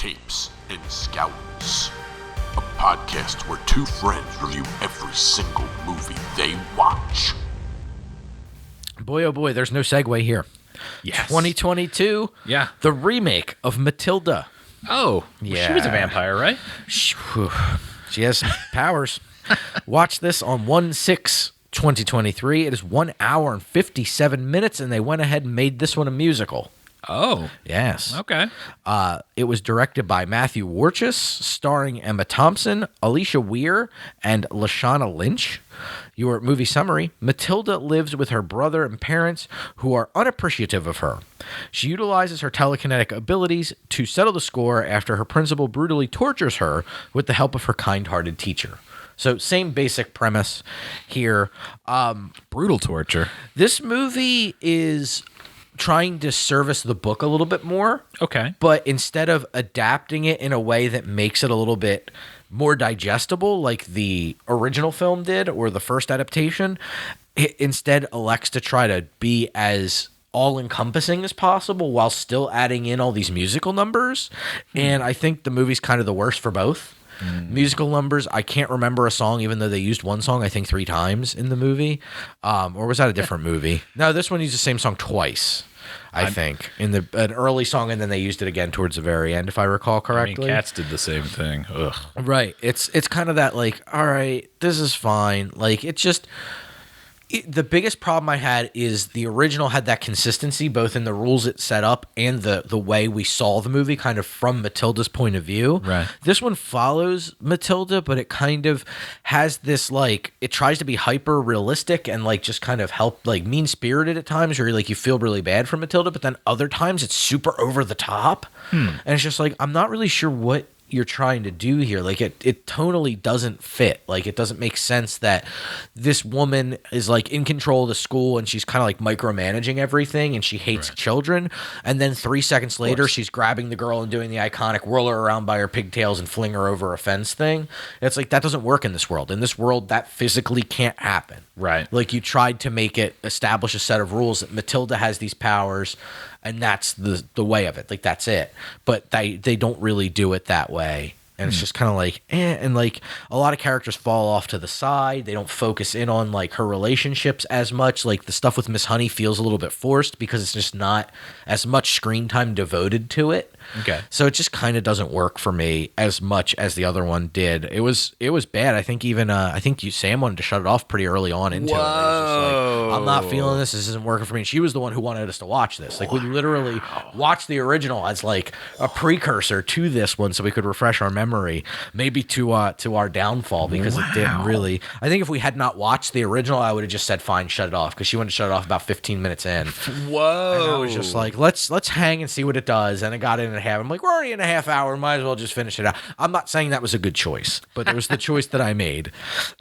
Tapes and Scowls, a podcast where two friends review every single movie they watch. Boy, oh boy, there's no segue here. Yes. 2022. Yeah. The remake of Matilda. Oh, Yeah. she was a vampire, right? She has powers. Watch this on 1/6/2023. It is 1 hour and 57 minutes, and they went ahead and made this one a musical. Oh, Yes. okay. It was directed by Matthew Warchus, starring Emma Thompson, Alicia Weir, and Lashana Lynch. Your movie summary: Matilda lives with her brother and parents who are unappreciative of her. She utilizes her telekinetic abilities to settle the score after her principal brutally tortures her with the help of her kind-hearted teacher. So same basic premise here. Brutal torture. This movie is trying to service the book a little bit more. Okay. But instead of adapting it in a way that makes it a little bit more digestible like the original film did or the first adaptation, it instead elects to try to be as all-encompassing as possible while still adding in all these musical numbers. And I think the movie's kind of the worst for both. Musical numbers, I can't remember a song, even though they used one song, I think 3 times in the movie. Or was that a different movie? No, this one used the same song twice, I think. In an early song, and then they used it again towards the very end, if I recall correctly. I mean, Cats did the same thing. Ugh. Right. It's kind of that, like, all right, this is fine. Like, it's just... the biggest problem I had is the original had that consistency both in the rules it set up and the way we saw the movie kind of from Matilda's point of view. Right. This one follows Matilda, but it kind of has this, like, it tries to be hyper realistic and like just kind of mean spirited at times where like you feel really bad for Matilda, but then other times it's super over the top. And it's just like, I'm not really sure what you're trying to do here. Like it tonally doesn't fit. Like it doesn't make sense that this woman is like in control of the school and she's kind of like micromanaging everything and she hates children, and then 3 seconds later she's grabbing the girl and doing the iconic whirl her around by her pigtails and fling her over a fence thing. It's like that doesn't work in this world. In this world that physically can't happen. Right. Like you tried to make it establish a set of rules that Matilda has these powers and that's the way of it. Like that's it. But they don't really do it that way. And it's just kind of like, and like a lot of characters fall off to the side. They don't focus in on like her relationships as much. Like the stuff with Miss Honey feels a little bit forced because it's just not as much screen time devoted to it. Okay. So it just kind of doesn't work for me as much as the other one did. It was bad. I think even Sam wanted to shut it off pretty early on into it. It was just like, I'm not feeling this. This isn't working for me. And she was the one who wanted us to watch this. Like we literally watched the original as like a precursor to this one, so we could refresh our memory, maybe to our downfall because it didn't really. I think if we had not watched the original, I would have just said fine, shut it off, because she wanted to shut it off about 15 minutes in. Whoa. And I was just like, let's hang and see what it does. And it got in at half. I'm like, we're already in a half hour. Might as well just finish it out. I'm not saying that was a good choice, but it was the choice that I made.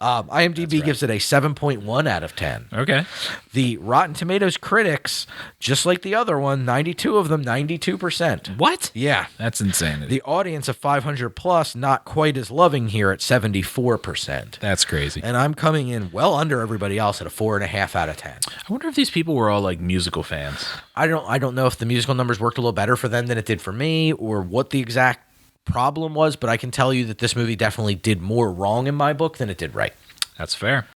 IMDb gives it a 7.1 out of 10. Okay. The Rotten Tomatoes critics, just like the other one, 92 of them, 92%. What? Yeah. That's insanity. The audience of 500 plus, not quite as loving here at 74%. That's crazy. And I'm coming in well under everybody else at a 4.5 out of 10. I wonder if these people were all like musical fans. I don't know if the musical numbers worked a little better for them than it did for me, or what the exact problem was, but I can tell you that this movie definitely did more wrong in my book than it did right. That's fair.